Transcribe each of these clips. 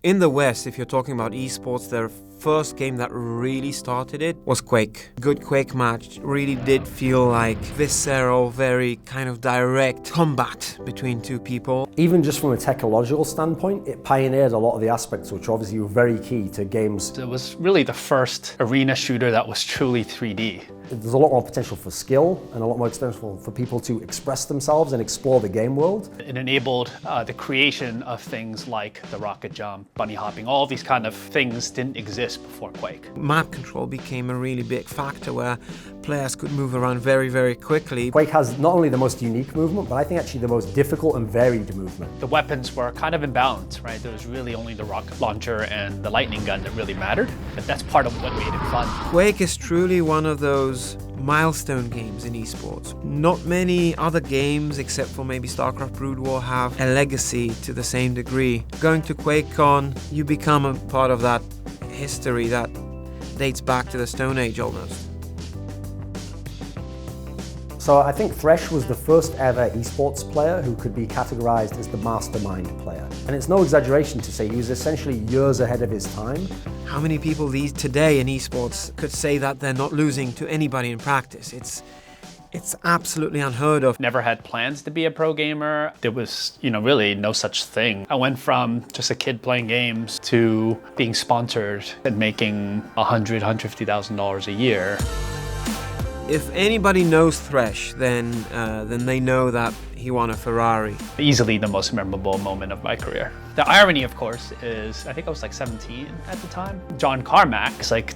In the West, if you're talking about esports, their first game that really started it was Quake. Good Quake match really did feel like visceral, very kind of direct combat between two people. Even just from a technological standpoint, it pioneered a lot of the aspects which obviously were very key to games. It was really the first arena shooter that was truly 3D. There's a lot more potential for skill and a lot more potential for people to express themselves and explore the game world. It enabled the creation of things like the rocket jump, bunny hopping, all these kind of things didn't exist before Quake. Map control became a really big factor where players could move around very, very quickly. Quake has not only the most unique movement, but I think actually the most difficult and varied movement. The weapons were kind of imbalanced, right? There was really only the rocket launcher and the lightning gun that really mattered, but that's part of what made it fun. Quake is truly one of those milestone games in esports. Not many other games, except for maybe StarCraft Brood War, have a legacy to the same degree. Going to QuakeCon, you become a part of that history that dates back to the Stone Age almost. So I think Thresh was the first ever esports player who could be categorized as the mastermind player. And it's no exaggeration to say he was essentially years ahead of his time. How many people today in esports could say that they're not losing to anybody in practice? It's absolutely unheard of. Never had plans to be a pro gamer. There was, really no such thing. I went from just a kid playing games to being sponsored and making $100,000, $150,000 a year. If anybody knows Thresh, then they know that he won a Ferrari. Easily the most memorable moment of my career. The irony, of course, is I think I was like 17 at the time. John Carmack's like,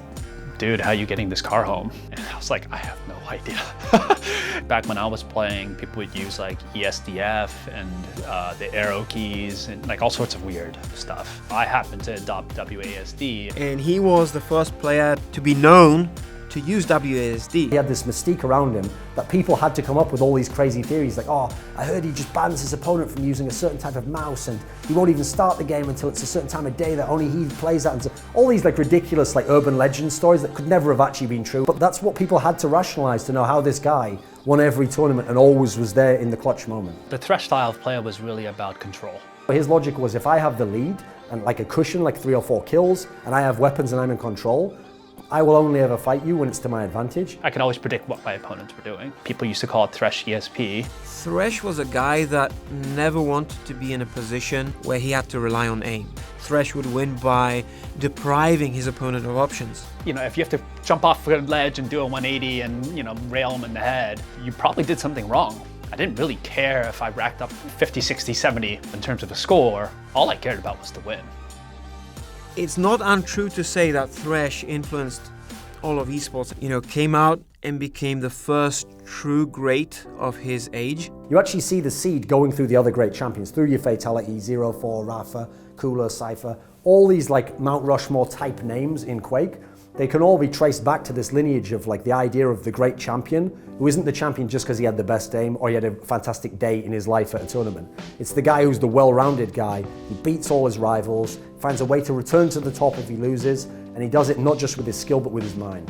dude, how are you getting this car home? And I was like, I have no idea. Back when I was playing, people would use like ESDF and the arrow keys and like all sorts of weird stuff. I happened to adopt WASD. And he was the first player to be known to use WASD. He had this mystique around him that people had to come up with all these crazy theories like, oh, I heard he just bans his opponent from using a certain type of mouse and he won't even start the game until it's a certain time of day that only he plays that. And so, all these like ridiculous like urban legend stories that could never have actually been true. But that's what people had to rationalize to know how this guy won every tournament and always was there in the clutch moment. The Thresh style of play was really about control. His logic was if I have the lead and like a cushion, like 3 or 4 kills, and I have weapons and I'm in control, I will only ever fight you when it's to my advantage. I can always predict what my opponents were doing. People used to call it Thresh ESP. Thresh was a guy that never wanted to be in a position where he had to rely on aim. Thresh would win by depriving his opponent of options. If you have to jump off a ledge and do a 180 and, rail him in the head, you probably did something wrong. I didn't really care if I racked up 50, 60, 70 in terms of a score. All I cared about was to win. It's not untrue to say that Thresh influenced all of esports. Came out and became the first true great of his age. You actually see the seed going through the other great champions, through your Fatality, 0-4, Rafa, Cooler, Cypher, all these like Mount Rushmore type names in Quake. They can all be traced back to this lineage of like the idea of the great champion, who isn't the champion just because he had the best aim or he had a fantastic day in his life at a tournament. It's the guy who's the well-rounded guy, who beats all his rivals, finds a way to return to the top if he loses, and he does it not just with his skill but with his mind.